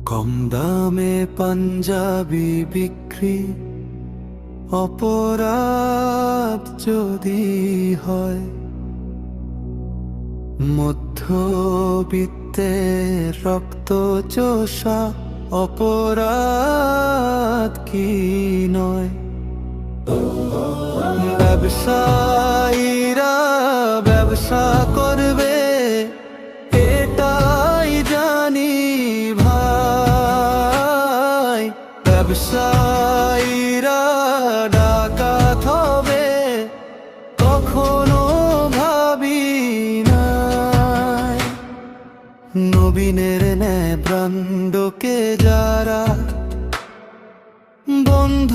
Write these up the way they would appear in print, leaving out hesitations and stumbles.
কম দামে পাঞ্জাবি বিক্রি অপরাধ যদি হয়, মধ্যবিত্তের রক্ত চোষা অপরাধ কি নয়? ব্যবসায়ীরা ব্যবসা করবে এটাই জানি ভাই, ব্যবসায়ীরা ডাকাত হবে কখনো ভাবি নাই। নবীনের ন্যায় ব্রান্ডকে যারা বন্ধ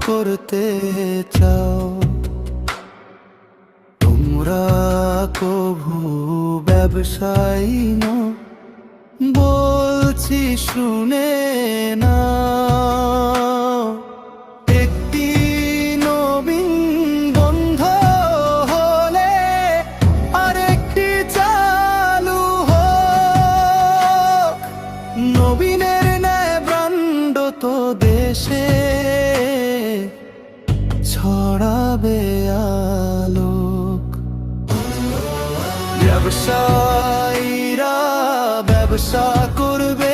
করতে চাও, তোমরা কভু ব্যবসায়ী নও, বলছি শুনে না। একটি নবীন বন্ধ হলে আরেকটি চালু হোক। নবীনের ন্যায় ব্রান্ড তো দেশে ছড়াবে আলোক। ব্যবসায়ীরা ব্যবসা করবে